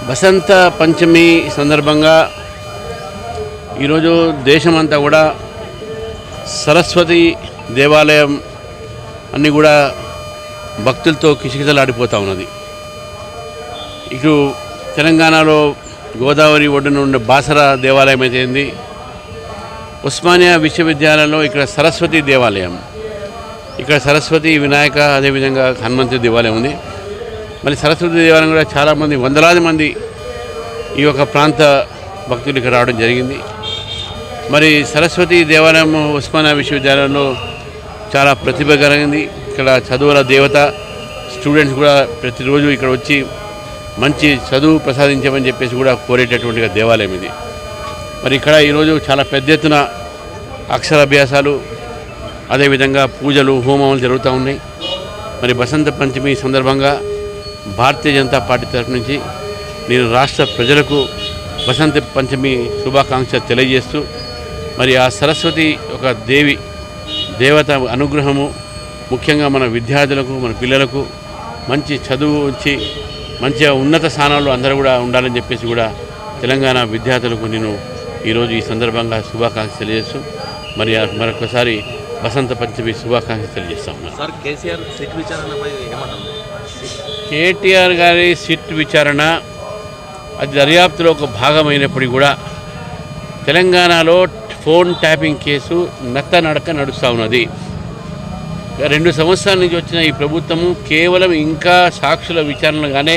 వసంత పంచమి సందర్భంగా ఈరోజు దేశమంతా కూడా సరస్వతి దేవాలయం అన్నీ కూడా భక్తులతో కిచకిచలాడిపోతూ ఉన్నది. ఇటు తెలంగాణలో గోదావరి ఒడ్డున ఉండే బాసర దేవాలయం అయితే ఉస్మానియా విశ్వవిద్యాలయంలో ఇక్కడ సరస్వతి దేవాలయం, ఇక్కడ సరస్వతి వినాయక అదేవిధంగా హనుమంతుడి దేవాలయం ఉంది. మళ్ళీ సరస్వతి దేవాలయం కూడా చాలామంది వందలాది మంది ఈ యొక్క ప్రాంత భక్తులు ఇక్కడ రావడం జరిగింది. మరి సరస్వతి దేవాలయం ఉస్మానియా విశ్వవిద్యాలయంలో చాలా ప్రతిభ కలిగింది. ఇక్కడ చదువుల దేవత స్టూడెంట్స్ కూడా ప్రతిరోజు ఇక్కడ వచ్చి మంచి చదువు ప్రసాదించమని చెప్పేసి కూడా కోరేటటువంటి దేవాలయం ఇది. మరి ఇక్కడ ఈరోజు చాలా పెద్ద ఎత్తున అక్షరాభ్యాసాలు అదేవిధంగా పూజలు హోమాలు జరుగుతూ ఉన్నాయి. మరి వసంత పంచమి సందర్భంగా భారతీయ జనతా పార్టీ తరఫు నుంచి నేను రాష్ట్ర ప్రజలకు వసంత పంచమి శుభాకాంక్షలు తెలియజేస్తూ మరి ఆ సరస్వతి ఒక దేవత అనుగ్రహము ముఖ్యంగా మన విద్యార్థులకు మన పిల్లలకు మంచి చదువు వచ్చి మంచిగా ఉన్నత స్థానాల్లో అందరూ కూడా ఉండాలని చెప్పేసి కూడా తెలంగాణ విద్యార్థులకు నేను ఈరోజు ఈ సందర్భంగా శుభాకాంక్షలు తెలియజేస్తూ మరి మరొకసారి వసంత పంచమి శుభాకాంక్షలు తెలియజేస్తా ఉన్నాను. సార్, కేసీఆర్ సిట్ విచారణపై ఏమంటారు? కేటీఆర్ గారి సిట్ విచారణ అది దర్యాప్తులో ఒక భాగమైనప్పటికీ కూడా తెలంగాణలో ఫోన్ ట్యాపింగ్ కేసు నత్తనడక నడుస్తూ ఉన్నది. 2 సంవత్సరాల నుంచి వచ్చిన ఈ ప్రభుత్వము కేవలం ఇంకా సాక్షుల విచారణగానే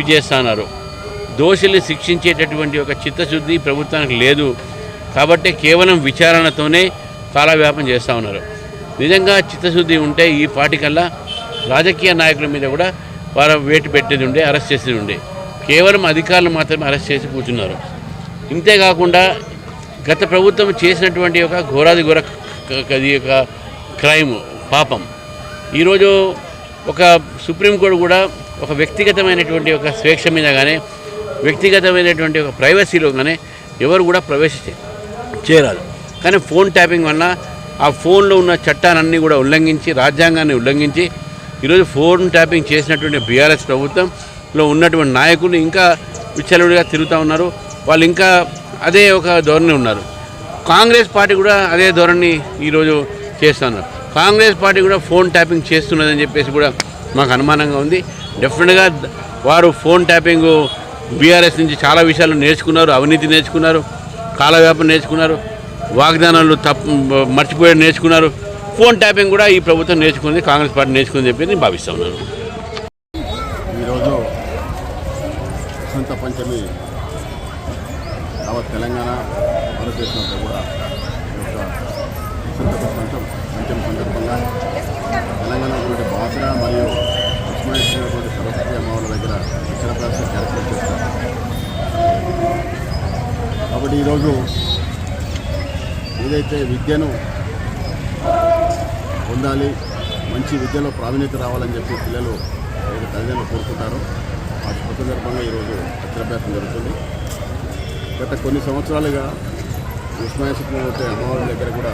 చేస్తున్నారు. దోషుల్ని శిక్షించేటటువంటి ఒక చిత్తశుద్ధి ప్రభుత్వానికి లేదు. కాబట్టి కేవలం విచారణతోనే కాలవ్యాపం చేస్తూ ఉన్నారు. నిజంగా చిత్తశుద్ధి ఉంటే ఈ పార్టీకల్లా రాజకీయ నాయకుల మీద కూడా వారు వేటు పెట్టేది ఉండే, అరెస్ట్ చేసేది ఉండే. కేవలం అధికారులు మాత్రమే అరెస్ట్ చేసి కూర్చున్నారు. ఇంతేకాకుండా గత ప్రభుత్వం చేసినటువంటి ఒక ఘోరాది ఘోర క్రైమ్ పాపం ఈరోజు ఒక సుప్రీంకోర్టు కూడా ఒక వ్యక్తిగతమైనటువంటి ఒక స్వేచ్ఛ మీద కానీ వ్యక్తిగతమైనటువంటి ఒక ప్రైవసీలో కానీ ఎవరు కూడా చేయరాదు. కానీ ఫోన్ ట్యాపింగ్ వల్ల ఆ ఫోన్లో ఉన్న చట్టాలన్నీ కూడా ఉల్లంఘించి రాజ్యాంగాన్ని ఉల్లంఘించి ఈరోజు ఫోన్ ట్యాపింగ్ చేసినటువంటి బీఆర్ఎస్ ప్రభుత్వంలో ఉన్నటువంటి నాయకులు ఇంకా విచ్చలవిడిగా తిరుగుతూ ఉన్నారు. వాళ్ళు ఇంకా అదే ఒక ధోరణి ఉన్నారు. కాంగ్రెస్ పార్టీ కూడా అదే ధోరణి ఈరోజు చేస్తున్నారు. కాంగ్రెస్ పార్టీ కూడా ఫోన్ ట్యాపింగ్ చేస్తున్నదని చెప్పేసి కూడా మాకు అనుమానంగా ఉంది. డెఫినెట్గా వారు ఫోన్ ట్యాపింగ్ బీఆర్ఎస్ నుంచి చాలా విషయాలు నేర్చుకున్నారు. అవినీతి నేర్చుకున్నారు, కాలవ్యాపం నేర్చుకున్నారు, వాగ్దానాలు మర్చిపోయడం నేర్చుకున్నారు. ఫోన్ ట్యాపింగ్ కూడా ఈ ప్రభుత్వం నేర్చుకుంది, కాంగ్రెస్ పార్టీ నేర్చుకుందని చెప్పి నేను భావిస్తూ ఉన్నాను. ఈరోజు వసంత పంచమి యావత్ తెలంగాణ భారతదేశంలో కూడా వసంత పంచమి సందర్భంగా తెలంగాణలోని బాసర మరియు ఉస్మానియా సరస్వతి అమ్మవారి దగ్గర అక్షరాభ్యాస కార్యక్రమం చేస్తారు. కాబట్టి ఈరోజు ఏదైతే విద్యను పొందాలి, మంచి విద్యలో ప్రావీణ్యత రావాలని చెప్పి పిల్లలు తల్లిదండ్రులు కోరుకుంటారు. ఆ శుభ సందర్భంగా ఈరోజు అక్షరాభ్యాసం జరుగుతుంది. గత కొన్ని సంవత్సరాలుగా ఉస్మానియా సిటీలో అమ్మవారి దగ్గర కూడా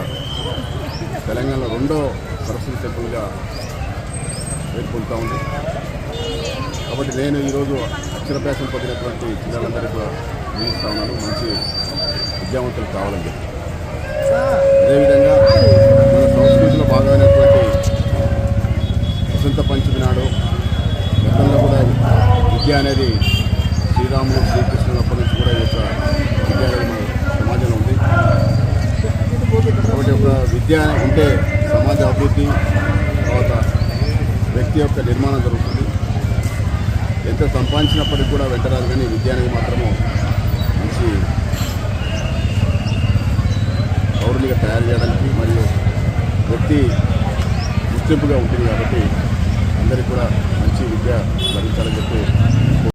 తెలంగాణలో 2వ సరస్వతి టెంపుల్గా పేర్కొంటూ ఉంది. కాబట్టి నేను ఈరోజు అక్షరాభ్యాసం పొందినటువంటి పిల్లలందరికీ కూడా నిలుస్తూ ఉన్నాను, మంచి విద్యావంతులు కావాలని చెప్పి. అదేవిధంగా మన సంస్కృతిలో భాగమైనటువంటి వసంత పంచమి నాడు గతంలో కూడా విద్య అనేది శ్రీరాముడు శ్రీకృష్ణుడు నుంచి కూడా ఈ యొక్క విద్య అనేది సమాజంలో ఉంది. కాబట్టి ఒక విద్య ఉంటే సమాజ అభివృద్ధి, తర్వాత వ్యక్తి యొక్క నిర్మాణం జరుగుతుంది. ఎంత సంపాదించినప్పటికీ కూడా వెంటరాదు, కానీ విద్య అనేది మాత్రము మంచి పౌరునిగా తయారు చేయడానికి మరియు వ్యక్తి గుర్తింపుగా ఉంటుంది. కాబట్టి అందరికీ కూడా మంచి విద్య లభించాలని చెప్పి